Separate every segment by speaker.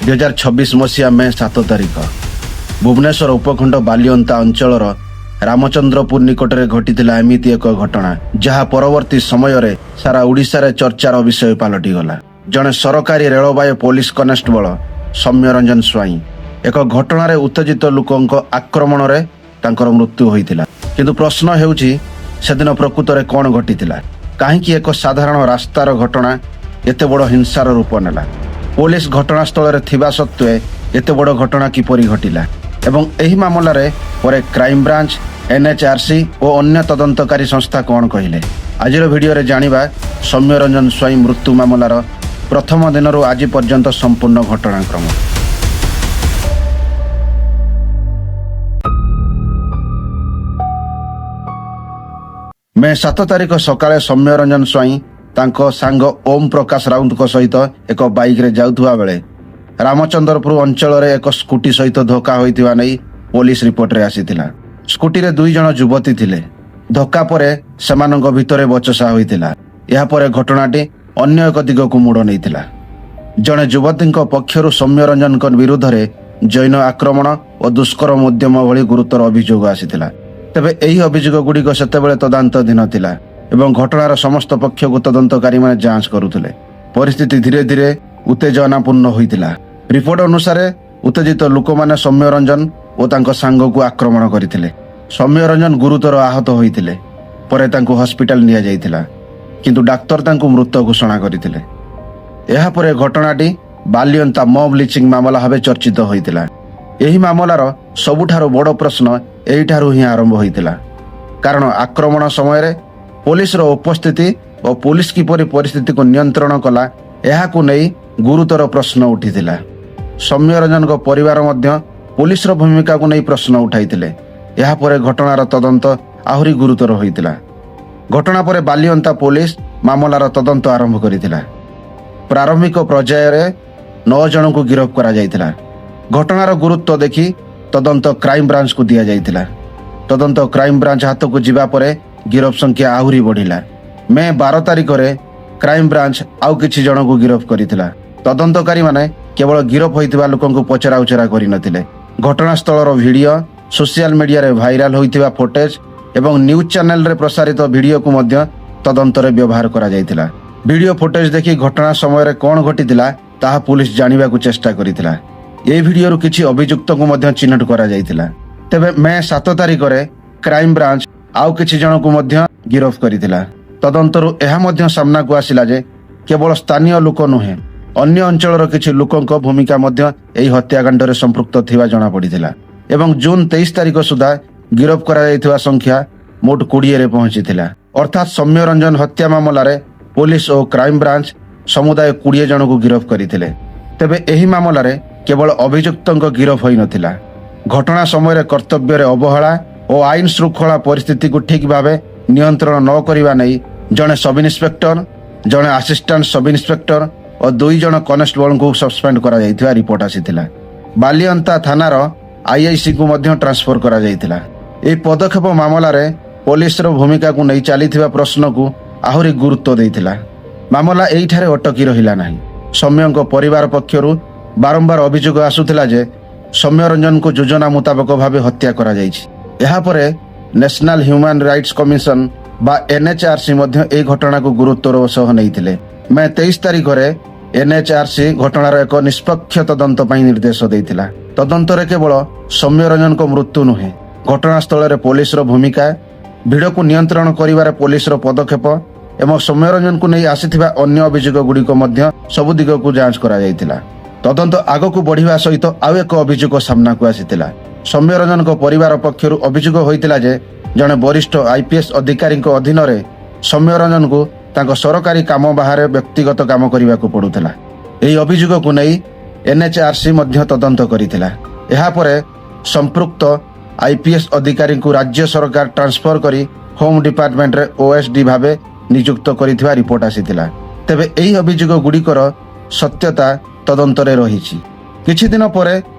Speaker 1: 2026 ମସିହା ମେ 7 ତାରିଖ ଭୁବନେଶ୍ୱର ଉପଖଣ୍ଡ ବାଲିଅନ୍ତା ଅଞ୍ଚଳର ରାମଚନ୍ଦ୍ରପୁର ନିକଟରେ ଘଟିଥିଲା ଏମିତି ଏକ ଘଟଣା ଯାହା ପରବର୍ତ୍ତୀ ସମୟରେ ସାରା ଓଡ଼ିଶାରେ ଚର୍ଚ୍ଚାର ବିଷୟ ପାଲଟିଗଲା। ଜଣେ ସରକାରୀ ରେଳବାଇ ପୋଲିସ କନେଷ୍ଟବଳ ସୌମ୍ୟ ରଞ୍ଜନ ସ୍ୱାଇଁ ଏକ ଘଟଣାରେ ଉତ୍ତେଜିତ ଲୋକଙ୍କ ଆକ୍ରମଣରେ ତାଙ୍କର ମୃତ୍ୟୁ ହୋଇଥିଲା। କିନ୍ତୁ ପ୍ରଶ୍ନ ହେଉଛି ସେଦିନ ପ୍ରକୃତରେ କ'ଣ ଘଟିଥିଲା? କାହିଁକି ଏକ ସାଧାରଣ ରାସ୍ତାର ଘଟଣା ଏତେ ବଡ଼ ହିଂସାର ରୂପ ନେଲା? ପୋଲିସ ଘଟଣାସ୍ଥଳରେ ଥିବା ସତ୍ତ୍ୱେ ଏତେ ବଡ଼ ଘଟଣା କିପରି ଘଟିଲା ଏବଂ ଏହି ମାମଲାରେ ପରେ କ୍ରାଇମବ୍ରାଞ୍ଚ, NHRC ଓ ଅନ୍ୟ ତଦନ୍ତକାରୀ ସଂସ୍ଥା କ'ଣ କହିଲେ? ଆଜିର ଭିଡ଼ିଓରେ ଜାଣିବା ସୌମ୍ୟ ରଞ୍ଜନ ସ୍ୱାଇଁ ମୃତ୍ୟୁ ମାମଲାର ପ୍ରଥମ ଦିନରୁ ଆଜି ପର୍ଯ୍ୟନ୍ତ ସମ୍ପୂର୍ଣ୍ଣ ଘଟଣାକ୍ରମ। ମେ 7 ତାରିଖ ସକାଳେ ସୌମ୍ୟ ରଞ୍ଜନ ସ୍ୱାଇଁ ତାଙ୍କ ସାଙ୍ଗ ଓମ୍ ପ୍ରକାଶ ରାଉତଙ୍କ ସହିତ ଏକ ବାଇକ୍ରେ ଯାଉଥିବା ବେଳେ ରାମଚନ୍ଦ୍ରପୁର ଅଞ୍ଚଳରେ ଏକ ସ୍କୁଟି ସହିତ ଧକ୍କା ହୋଇଥିବା ନେଇ ପୋଲିସ ରିପୋର୍ଟରେ ଆସିଥିଲା। ସ୍କୁଟିରେ 2 ଜଣ ଯୁବତୀ ଥିଲେ। ଧକ୍କା ପରେ ସେମାନଙ୍କ ଭିତରେ ବଚସା ହୋଇଥିଲା। ଏହାପରେ ଘଟଣାଟି ଅନ୍ୟ ଏକ ଦିଗକୁ ମୋଡ଼ ନେଇଥିଲା। ଜଣେ ଯୁବତୀଙ୍କ ପକ୍ଷରୁ ସୌମ୍ୟ ରଞ୍ଜନଙ୍କ ବିରୁଦ୍ଧରେ ଜୈନ ଆକ୍ରମଣ ଓ ଦୁଷ୍କର୍ମ ଉଦ୍ୟମ ଭଳି ଗୁରୁତର ଅଭିଯୋଗ ଆସିଥିଲା। ତେବେ ଏହି ଅଭିଯୋଗ ଗୁଡ଼ିକ ସେତେବେଳେ ତଦନ୍ତାଧୀନ ଥିଲା ଏବଂ ଘଟଣାର ସମସ୍ତ ପକ୍ଷକୁ ତଦନ୍ତକାରୀମାନେ ଯାଞ୍ଚ କରୁଥିଲେ। ପରିସ୍ଥିତି ଧୀରେ ଧୀରେ ଉତ୍ତେଜନାପୂର୍ଣ୍ଣ ହୋଇଥିଲା। ରିପୋର୍ଟ ଅନୁସାରେ ଉତ୍ତେଜିତ ଲୋକମାନେ ସୌମ୍ୟ ରଞ୍ଜନ ଓ ତାଙ୍କ ସାଙ୍ଗକୁ ଆକ୍ରମଣ କରିଥିଲେ। ସୌମ୍ୟ ରଞ୍ଜନ ଗୁରୁତର ଆହତ ହୋଇଥିଲେ। ପରେ ତାଙ୍କୁ ହସ୍ପିଟାଲ ନିଆଯାଇଥିଲା, କିନ୍ତୁ ଡାକ୍ତର ତାଙ୍କୁ ମୃତ ଘୋଷଣା କରିଥିଲେ। ଏହାପରେ ଘଟଣାଟି ବାଲିଅନ୍ତା ମବ୍ ଲିଚିଂ ମାମଲା ଭାବେ ଚର୍ଚ୍ଚିତ ହୋଇଥିଲା। ଏହି ମାମଲାର ସବୁଠାରୁ ବଡ଼ ପ୍ରଶ୍ନ ଏଇଠାରୁ ହିଁ ଆରମ୍ଭ ହୋଇଥିଲା, କାରଣ ଆକ୍ରମଣ ସମୟରେ ପୋଲିସର ଉପସ୍ଥିତି ଓ ପୋଲିସ କିପରି ପରିସ୍ଥିତିକୁ ନିୟନ୍ତ୍ରଣ କଲା ଏହାକୁ ନେଇ ଗୁରୁତର ପ୍ରଶ୍ନ ଉଠିଥିଲା। ସୌମ୍ୟ ରଞ୍ଜନଙ୍କ ପରିବାର ମଧ୍ୟ ପୋଲିସର ଭୂମିକାକୁ ନେଇ ପ୍ରଶ୍ନ ଉଠାଇଥିଲେ। ଏହାପରେ ଘଟଣାର ତଦନ୍ତ ଆହୁରି ଗୁରୁତର ହୋଇଥିଲା। ଘଟଣା ପରେ ବାଲିଅନ୍ତା ପୋଲିସ ମାମଲାର ତଦନ୍ତ ଆରମ୍ଭ କରିଥିଲା। ପ୍ରାରମ୍ଭିକ ପର୍ଯ୍ୟାୟରେ 9 ଜଣଙ୍କୁ ଗିରଫ କରାଯାଇଥିଲା। ଘଟଣାର ଗୁରୁତ୍ୱ ଦେଖି ତଦନ୍ତ କ୍ରାଇମବ୍ରାଞ୍ଚକୁ ଦିଆଯାଇଥିଲା। ତଦନ୍ତ କ୍ରାଇମବ୍ରାଞ୍ଚ ହାତକୁ ଯିବା ପରେ ଗିରଫ ସଂଖ୍ୟା ଆହୁରି ବଢ଼ିଲା। ମେ 12 ତାରିଖରେ କ୍ରାଇମବ୍ରାଞ୍ଚ ଆଉ କିଛି ଜଣଙ୍କୁ ଗିରଫ କରିଥିଲା। ତଦନ୍ତକାରୀମାନେ କେବଳ ଗିରଫ ହୋଇଥିବା ଲୋକଙ୍କୁ ପଚରାଉଚରା କରିନଥିଲେ। ଘଟଣାସ୍ଥଳର ଭିଡ଼ିଓ, ସୋସିଆଲ ମିଡ଼ିଆରେ ଭାଇରାଲ ହୋଇଥିବା ଫୁଟେଜ ଏବଂ ନ୍ୟୁଜ୍ ଚ୍ୟାନେଲରେ ପ୍ରସାରିତ ଭିଡ଼ିଓକୁ ମଧ୍ୟ ତଦନ୍ତରେ ବ୍ୟବହାର କରାଯାଇଥିଲା। ଭିଡ଼ିଓ ଫୁଟେଜ ଦେଖି ଘଟଣା ସମୟରେ କ'ଣ ଘଟିଥିଲା ତାହା ପୁଲିସ ଜାଣିବାକୁ ଚେଷ୍ଟା କରିଥିଲା। ଏହି ଭିଡ଼ିଓରୁ କିଛି ଅଭିଯୁକ୍ତଙ୍କୁ ମଧ୍ୟ ଚିହ୍ନଟ କରାଯାଇଥିଲା। ତେବେ ମେ 7 ତାରିଖରେ କ୍ରାଇମବ୍ରାଞ୍ଚ ଆଉ କିଛି ଜଣଙ୍କୁ ମଧ୍ୟ ଗିରଫ କରିଥିଲା। ତଦନ୍ତରୁ ଏହା ମଧ୍ୟ ସାମ୍ନାକୁ ଆସିଲା ଯେ କେବଳ ସ୍ଥାନୀୟ ଲୋକ ନୁହେଁ, ଅନ୍ୟ ଅଞ୍ଚଳର କିଛି ଲୋକଙ୍କ ଭୂମିକା ମଧ୍ୟ ଏହି ହତ୍ୟାକାଣ୍ଡରେ ସମ୍ପୃକ୍ତ ଥିବା ଜଣାପଡ଼ିଥିଲା ଏବଂ ଜୁନ୍ 23 ତାରିଖ ସୁଦ୍ଧା ଗିରଫ କରାଯାଇଥିବା ସଂଖ୍ୟା ମୋଟ 20ରେ ପହଞ୍ଚିଥିଲା। ଅର୍ଥାତ୍ ସୌମ୍ୟ ରଞ୍ଜନ ହତ୍ୟା ମାମଲାରେ ପୋଲିସ ଓ କ୍ରାଇମବ୍ରାଞ୍ଚ ସମୁଦାୟ 20 ଜଣଙ୍କୁ ଗିରଫ କରିଥିଲେ। ତେବେ ଏହି ମାମଲାରେ କେବଳ ଅଭିଯୁକ୍ତଙ୍କ ଗିରଫ ହୋଇନଥିଲା। ଘଟଣା ସମୟରେ କର୍ତ୍ତବ୍ୟରେ ଅବହେଳା ଓ ଆଇନ ଶୃଙ୍ଖଳା ପରିସ୍ଥିତିକୁ ଠିକ୍ ଭାବେ ନିୟନ୍ତ୍ରଣ ନ କରିବା ନେଇ ଜଣେ ସବ୍ ଇନ୍ସପେକ୍ଟର, ଜଣେ ଆସିଷ୍ଟାଣ୍ଟ ସବ୍ ଇନ୍ସପେକ୍ଟର ଓ 2 ଜଣ କନେଷ୍ଟବଳଙ୍କୁ ସସ୍ପେଣ୍ଡ କରାଯାଇଥିବା ରିପୋର୍ଟ ଆସିଥିଲା। ବାଲିଅନ୍ତା ଥାନାର IICକୁ ମଧ୍ୟ ଟ୍ରାନ୍ସଫର କରାଯାଇଥିଲା। ଏହି ପଦକ୍ଷେପ ମାମଲାରେ ପୋଲିସର ଭୂମିକାକୁ ନେଇ ଚାଲିଥିବା ପ୍ରଶ୍ନକୁ ଆହୁରି ଗୁରୁତ୍ୱ ଦେଇଥିଲା। ମାମଲା ଏଇଠାରେ ଅଟକି ରହିଲା ନାହିଁ। ସୌମ୍ୟଙ୍କ ପରିବାର ପକ୍ଷରୁ ବାରମ୍ବାର ଅଭିଯୋଗ ଆସୁଥିଲା ଯେ ସୌମ୍ୟ ରଞ୍ଜନଙ୍କୁ ଯୋଜନା ମୁତାବକ ଭାବେ ହତ୍ୟା କରାଯାଇଛି। ଏହାପରେ ନ୍ୟାସନାଲ ହ୍ୟୁମାନ୍ ରାଇଟ୍ସ କମିଶନ ବା NHRC ମଧ୍ୟ ଏହି ଘଟଣାକୁ ଗୁରୁତ୍ୱର ସହ ନେଇଥିଲେ। ମେ 23 ତାରିଖରେ NHRC ଘଟଣାର ଏକ ନିଷ୍ପକ୍ଷ ତଦନ୍ତ ପାଇଁ ନିର୍ଦ୍ଦେଶ ଦେଇଥିଲା। ତଦନ୍ତରେ କେବଳ ସୌମ୍ୟ ରଞ୍ଜନଙ୍କ ମୃତ୍ୟୁ ନୁହେଁ, ଘଟଣାସ୍ଥଳରେ ପୋଲିସର ଭୂମିକା, ଭିଡ଼କୁ ନିୟନ୍ତ୍ରଣ କରିବାରେ ପୋଲିସର ପଦକ୍ଷେପ ଏବଂ ସୌମ୍ୟ ରଞ୍ଜନଙ୍କୁ ନେଇ ଆସିଥିବା ଅନ୍ୟ ଅଭିଯୋଗ ଗୁଡ଼ିକ ମଧ୍ୟ ସବୁ ଦିଗକୁ ଯାଞ୍ଚ କରାଯାଇଥିଲା। ତଦନ୍ତ ଆଗକୁ ବଢ଼ିବା ସହିତ ଆଉ ଏକ ଅଭିଯୋଗ ସାମ୍ନାକୁ ଆସିଥିଲା। ସୌମ୍ୟ ରଞ୍ଜନଙ୍କ ପରିବାର ପକ୍ଷରୁ ଅଭିଯୋଗ ହୋଇଥିଲା ଯେ ଜଣେ ବରିଷ୍ଠ IPS ଅଧିକାରୀଙ୍କ ଅଧୀନରେ ସୌମ୍ୟ ରଞ୍ଜନଙ୍କୁ ତାଙ୍କ ସରକାରୀ କାମ ବାହାରେ ବ୍ୟକ୍ତିଗତ କାମ କରିବାକୁ ପଡ଼ୁଥିଲା। ଏହି ଅଭିଯୋଗକୁ ନେଇ NHRC ମଧ୍ୟ ତଦନ୍ତ କରିଥିଲା। ଏହାପରେ ସମ୍ପୃକ୍ତ IPS ଅଧିକାରୀଙ୍କୁ ରାଜ୍ୟ ସରକାର ଟ୍ରାନ୍ସଫର କରି ହୋମ୍ ଡିପାର୍ଟମେଣ୍ଟରେ OSD ଭାବେ ନିଯୁକ୍ତ କରିଥିବା ରିପୋର୍ଟ ଆସିଥିଲା। ତେବେ ଏହି ଅଭିଯୋଗ ଗୁଡ଼ିକର ସତ୍ୟତା ତଦନ୍ତରେ ରହିଛି। କିଛି ଦିନ ପରେ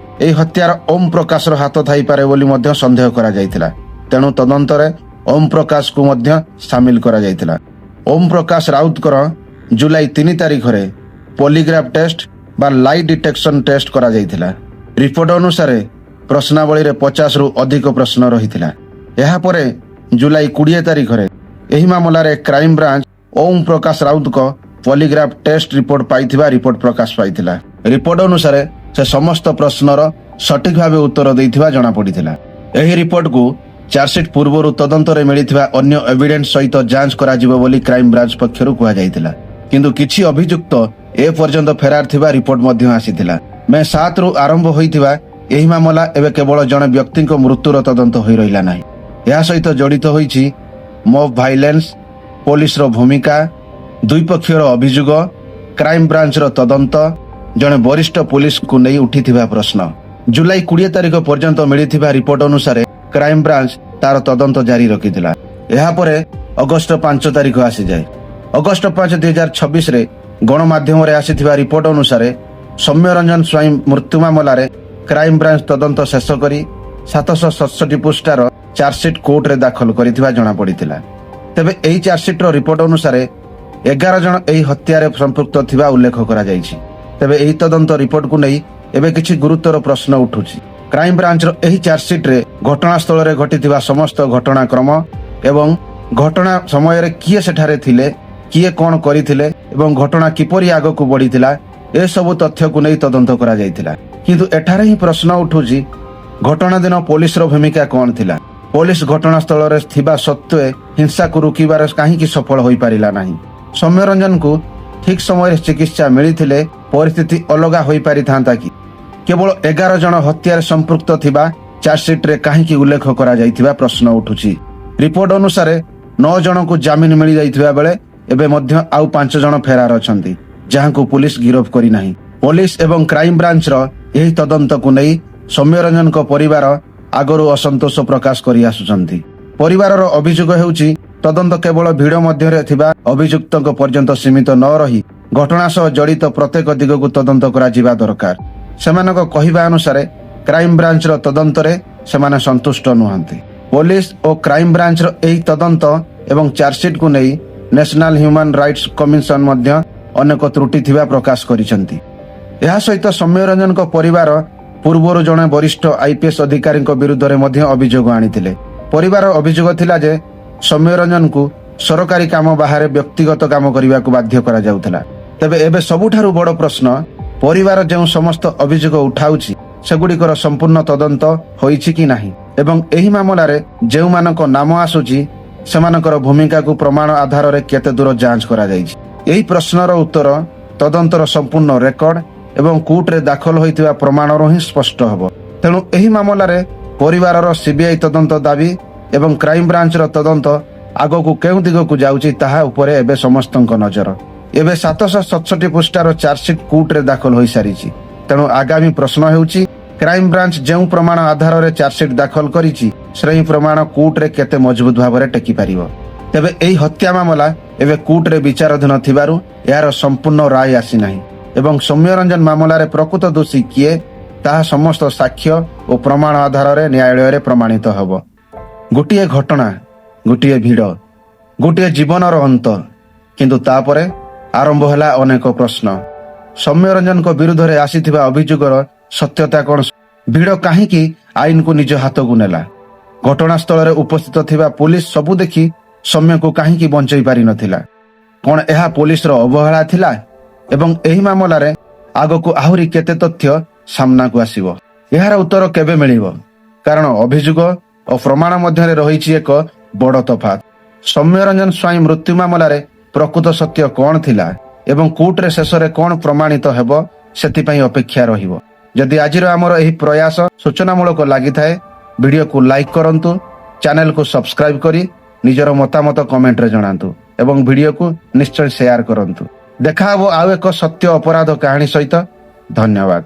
Speaker 1: ଏହି ହତ୍ୟାର ଓମ୍ ପ୍ରକାଶର ହାତ ଥାଇପାରେ ବୋଲି ମଧ୍ୟ ସନ୍ଦେହ କରାଯାଇଥିଲା। ତେଣୁ ତଦନ୍ତରେ ଓମ୍ ପ୍ରକାଶକୁ ମଧ୍ୟ ସାମିଲ କରାଯାଇଥିଲା। ଓମ୍ ପ୍ରକାଶ ରାଉତଙ୍କର ଜୁଲାଇ 3 ତାରିଖରେ ପଲିଗ୍ରାଫ ଟେଷ୍ଟ ବା ଲାଇ ଡିଟେକ୍ସନ ଟେଷ୍ଟ କରାଯାଇଥିଲା। ରିପୋର୍ଟ ଅନୁସାରେ ପ୍ରଶ୍ନାବଳୀରେ 50ରୁ ଅଧିକ ପ୍ରଶ୍ନ ରହିଥିଲା। ଏହାପରେ ଜୁଲାଇ 20 ତାରିଖରେ ଏହି ମାମଲାରେ କ୍ରାଇମବ୍ରାଞ୍ଚ ଓମ୍ ପ୍ରକାଶ ରାଉତଙ୍କ ପଲିଗ୍ରାଫ ଟେଷ୍ଟ ରିପୋର୍ଟ ପାଇଥିବା ରିପୋର୍ଟ ପ୍ରକାଶ ପାଇଥିଲା। ରିପୋର୍ଟ ଅନୁସାରେ ସେ ସମସ୍ତ ପ୍ରଶ୍ନର ସଠିକ ଭାବେ ଉତ୍ତର ଦେଇଥିବା ଜଣାପଡ଼ିଥିଲା। ଏହି ରିପୋର୍ଟକୁ ଚାର୍ଜସିଟ୍ ପୂର୍ବରୁ ତଦନ୍ତରେ ମିଳିଥିବା ଅନ୍ୟ ଏଭିଡେନ୍ସ ସହିତ ଯାଞ୍ଚ କରାଯିବ ବୋଲି କ୍ରାଇମବ୍ରାଞ୍ଚ ପକ୍ଷରୁ କୁହାଯାଇଥିଲା। କିନ୍ତୁ କିଛି ଅଭିଯୁକ୍ତ ଏପର୍ଯ୍ୟନ୍ତ ଫେରାର ଥିବା ରିପୋର୍ଟ ମଧ୍ୟ ଆସିଥିଲା। ମେ 7ରୁ ଆରମ୍ଭ ହୋଇଥିବା ଏହି ମାମଲା ଏବେ କେବଳ ଜଣେ ବ୍ୟକ୍ତିଙ୍କ ମୃତ୍ୟୁର ତଦନ୍ତ ହୋଇ ରହିଲା ନାହିଁ। ଏହା ସହିତ ଜଡ଼ିତ ହୋଇଛି ମବ୍ ଭାଇଲେନ୍ସ, ପୋଲିସର ଭୂମିକା, ଦୁଇ ପକ୍ଷର ଅଭିଯୋଗ, କ୍ରାଇମବ୍ରାଞ୍ଚର ତଦନ୍ତ, ଜଣେ ବରିଷ୍ଠ ପୋଲିସକୁ ନେଇ ଉଠିଥିବା ପ୍ରଶ୍ନ। ଜୁଲାଇ 20 ତାରିଖ ପର୍ଯ୍ୟନ୍ତ ମିଳିଥିବା ରିପୋର୍ଟ ଅନୁସାରେ କ୍ରାଇମବ୍ରାଞ୍ଚ ତାର ତଦନ୍ତ ଜାରି ରଖିଥିଲା। ଏହାପରେ ଅଗଷ୍ଟ 5 ତାରିଖ ଆସିଯାଏ। ଅଗଷ୍ଟ 5, 2026ରେ ଗଣମାଧ୍ୟମରେ ଆସିଥିବା ରିପୋର୍ଟ ଅନୁସାରେ ସୌମ୍ୟରଞ୍ଜନ ସ୍ୱାଇଁ ମୃତ୍ୟୁ ମାମଲାରେ କ୍ରାଇମବ୍ରାଞ୍ଚ ତଦନ୍ତ ଶେଷ କରି 767 ପୃଷ୍ଠାର ଚାର୍ଜସିଟ୍ କୋର୍ଟରେ ଦାଖଲ କରିଥିବା ଜଣାପଡ଼ିଥିଲା। ତେବେ ଏହି ଚାର୍ଜସିଟ୍ର ରିପୋର୍ଟ ଅନୁସାରେ 11 ଜଣ ଏହି ହତ୍ୟାରେ ସମ୍ପୃକ୍ତ ଥିବା ଉଲ୍ଲେଖ କରାଯାଇଛି। ତେବେ ଏହି ତଦନ୍ତ ରିପୋର୍ଟକୁ ନେଇ ଏବେ କିଛି ଗୁରୁତର ପ୍ରଶ୍ନ ଉଠୁଛି। କ୍ରାଇମବ୍ରାଞ୍ଚର ଏହି ଚାର୍ଜସିଟ୍ରେ ଘଟଣାସ୍ଥଳରେ ଘଟିଥିବା ସମସ୍ତ ଘଟଣାକ୍ରମ ଏବଂ ଘଟଣା ସମୟରେ କିଏ ସେଠାରେ ଥିଲେ, କିଏ କ'ଣ କରିଥିଲେ ଏବଂ ଘଟଣା କିପରି ଆଗକୁ ବଢ଼ିଥିଲା, ଏସବୁ ତଥ୍ୟକୁ ନେଇ ତଦନ୍ତ କରାଯାଇଥିଲା। କିନ୍ତୁ ଏଠାରେ ହିଁ ପ୍ରଶ୍ନ ଉଠୁଛି, ଘଟଣା ଦିନ ପୋଲିସର ଭୂମିକା କ'ଣ ଥିଲା? ପୋଲିସ ଘଟଣାସ୍ଥଳରେ ଥିବା ସତ୍ତ୍ୱେ ହିଂସାକୁ ରୋକିବାରେ କାହିଁକି ସଫଳ ହୋଇପାରିଲା ନାହିଁ? ସୌମ୍ୟରଞ୍ଜନଙ୍କୁ ଠିକ୍ ସମୟରେ ଚିକିତ୍ସା ମିଳିଥିଲେ ପରିସ୍ଥିତି ଅଲଗା ହୋଇପାରିଥାନ୍ତା କି? କେବଳ 11 ଜଣ ହତ୍ୟାରେ ସମ୍ପୃକ୍ତ ଥିବା ଚାର୍ଜସିଟ୍ରେ କାହିଁକି ଉଲ୍ଲେଖ କରାଯାଇଥିବା ପ୍ରଶ୍ନ ଉଠୁଛି। ରିପୋର୍ଟ ଅନୁସାରେ 9 ଜଣଙ୍କୁ ଜାମିନ ମିଳିଯାଇଥିବା ବେଳେ ଏବେ ମଧ୍ୟ ଆଉ 5 ଜଣ ଫେରାର ଅଛନ୍ତି, ଯାହାଙ୍କୁ ପୁଲିସ ଗିରଫ କରିନାହିଁ। ପୋଲିସ ଏବଂ କ୍ରାଇମବ୍ରାଞ୍ଚର ଏହି ତଦନ୍ତକୁ ନେଇ ସୌମ୍ୟରଞ୍ଜନଙ୍କ ପରିବାର ଆଗରୁ ଅସନ୍ତୋଷ ପ୍ରକାଶ କରି ଆସୁଛନ୍ତି। ପରିବାରର ଅଭିଯୋଗ ହେଉଛି, ତଦନ୍ତ କେବଳ ଭିଡ଼ ମଧ୍ୟରେ ଥିବା ଅଭିଯୁକ୍ତଙ୍କ ପର୍ଯ୍ୟନ୍ତ ସୀମିତ ନ ରହି ଘଟଣା ସହ ଜଡ଼ିତ ପ୍ରତ୍ୟେକ ଦିଗକୁ ତଦନ୍ତ କରାଯିବା ଦରକାର। ସେମାନଙ୍କ କହିବା ଅନୁସାରେ କ୍ରାଇମବ୍ରାଞ୍ଚର ତଦନ୍ତରେ ସେମାନେ ସନ୍ତୁଷ୍ଟ ନୁହନ୍ତି। ପୋଲିସ ଓ କ୍ରାଇମବ୍ରାଞ୍ଚର ଏହି ତଦନ୍ତ ଏବଂ ଚାର୍ଜସିଟ୍କୁ ନେଇ ନ୍ୟାସନାଲ ହ୍ୟୁମାନ ରାଇଟ୍ସ କମିଶନ ମଧ୍ୟ ଅନେକ ତ୍ରୁଟି ଥିବା ପ୍ରକାଶ କରିଛନ୍ତି। ଏହା ସହିତ ସୌମ୍ୟରଞ୍ଜନଙ୍କ ପରିବାର ପୂର୍ବରୁ ଜଣେ ବରିଷ୍ଠ IPS ଅଧିକାରୀଙ୍କ ବିରୁଦ୍ଧରେ ମଧ୍ୟ ଅଭିଯୋଗ ଆଣିଥିଲେ। ପରିବାର ଅଭିଯୋଗ ଥିଲା ଯେ ସୌମ୍ୟରଞ୍ଜନଙ୍କୁ ସରକାରୀ କାମ ବାହାରେ ବ୍ୟକ୍ତିଗତ କାମ କରିବାକୁ ବାଧ୍ୟ କରାଯାଉଥିଲା। ତେବେ ଏବେ ସବୁଠାରୁ ବଡ଼ ପ୍ରଶ୍ନ, ପରିବାର ଯେଉଁ ସମସ୍ତ ଅଭିଯୋଗ ଉଠାଉଛି ସେଗୁଡ଼ିକର ସମ୍ପୂର୍ଣ୍ଣ ତଦନ୍ତ ହୋଇଛି କି ନାହିଁ ଏବଂ ଏହି ମାମଲାରେ ଯେଉଁମାନଙ୍କ ନାମ ଆସୁଛି ସେମାନଙ୍କର ଭୂମିକାକୁ ପ୍ରମାଣ ଆଧାରରେ କେତେ ଦୂର ଯାଞ୍ଚ କରାଯାଇଛି। ଏହି ପ୍ରଶ୍ନର ଉତ୍ତର ତଦନ୍ତର ସମ୍ପୂର୍ଣ୍ଣ ରେକର୍ଡ ଏବଂ କୋର୍ଟରେ ଦାଖଲ ହୋଇଥିବା ପ୍ରମାଣରୁ ହିଁ ସ୍ପଷ୍ଟ ହେବ। ତେଣୁ ଏହି ମାମଲାରେ ପରିବାରର CBI ତଦନ୍ତ ଦାବି ଏବଂ କ୍ରାଇମବ୍ରାଞ୍ଚର ତଦନ୍ତ ଆଗକୁ କେଉଁ ଦିଗକୁ ଯାଉଛି ତାହା ଉପରେ ଏବେ ସମସ୍ତଙ୍କ ନଜର। ଏବେ 767 ପୃଷ୍ଠାର ଚାର୍ଜସିଟ୍ କୋର୍ଟରେ ଦାଖଲ ହୋଇସାରିଛି। ତେଣୁ ଆଗାମୀ ପ୍ରଶ୍ନ ହେଉଛି, କ୍ରାଇମବ୍ରାଞ୍ଚ ଯେଉଁ ପ୍ରମାଣ ଆଧାରରେ ଚାର୍ଜସିଟ୍ ଦାଖଲ କରିଛି ସେହି ପ୍ରମାଣ କୋର୍ଟରେ କେତେ ମଜବୁତ ଭାବରେ ଟେକିପାରିବ। ତେବେ ଏହି ହତ୍ୟା ମାମଲା ଏବେ କୋର୍ଟରେ ବିଚାରାଧୀନ ଥିବାରୁ ଏହାର ସମ୍ପୂର୍ଣ୍ଣ ରାୟ ଆସିନାହିଁ ଏବଂ ସୌମ୍ୟରଞ୍ଜନ ମାମଲାରେ ପ୍ରକୃତ ଦୋଷୀ କିଏ ତାହା ସମସ୍ତ ସାକ୍ଷ୍ୟ ଓ ପ୍ରମାଣ ଆଧାରରେ ନ୍ୟାୟାଳୟରେ ପ୍ରମାଣିତ ହେବ। ଗୋଟିଏ ଘଟଣା, ଗୋଟିଏ ଭିଡ଼, ଗୋଟିଏ ଜୀବନର ଅନ୍ତ, କିନ୍ତୁ ତାପରେ ଆରମ୍ଭ ହେଲା ଅନେକ ପ୍ରଶ୍ନ। ସୌମ୍ୟରଞ୍ଜନଙ୍କ ବିରୁଦ୍ଧରେ ଆସିଥିବା ଅଭିଯୋଗର ସତ୍ୟତା କ'ଣ? ଭିଡ଼ କାହିଁକି ଆଇନକୁ ନିଜ ହାତକୁ ନେଲା? ଘଟଣାସ୍ଥଳରେ ଉପସ୍ଥିତ ଥିବା ପୁଲିସ ସବୁ ଦେଖି ସୌମ୍ୟକୁ କାହିଁକି ବଞ୍ଚାଇ ପାରିନଥିଲା? କ'ଣ ଏହା ପୋଲିସର ଅବହେଳା ଥିଲା? ଏବଂ ଏହି ମାମଲାରେ ଆଗକୁ ଆହୁରି କେତେ ତଥ୍ୟ ସାମ୍ନାକୁ ଆସିବ? ଏହାର ଉତ୍ତର କେବେ ମିଳିବ? କାରଣ ଅଭିଯୋଗ ଓ ପ୍ରମାଣ ମଧ୍ୟରେ ରହିଛି ଏକ ବଡ଼ ତଫାତ। ସୌମ୍ୟରଞ୍ଜନ ସ୍ୱାଇଁ ମୃତ୍ୟୁ ମାମଲାରେ ପ୍ରକୃତ ସତ୍ୟ କ'ଣ ଥିଲା ଏବଂ କୋର୍ଟରେ ଶେଷରେ କ'ଣ ପ୍ରମାଣିତ ହେବ, ସେଥିପାଇଁ ଅପେକ୍ଷା ରହିବ। ଯଦି ଆଜିର ଆମର ଏହି ପ୍ରୟାସ ସୂଚନାମୂଳକ ଲାଗିଥାଏ, ଭିଡ଼ିଓକୁ ଲାଇକ୍ କରନ୍ତୁ, ଚ୍ୟାନେଲକୁ ସବସ୍କ୍ରାଇବ୍ କରି ନିଜର ମତାମତ କମେଣ୍ଟରେ ଜଣାନ୍ତୁ ଏବଂ ଭିଡ଼ିଓକୁ ନିଶ୍ଚୟ ସେୟାର କରନ୍ତୁ। ଦେଖା ହେବ ଆଉ ଏକ ସତ୍ୟ ଅପରାଧ କାହାଣୀ ସହିତ। ଧନ୍ୟବାଦ।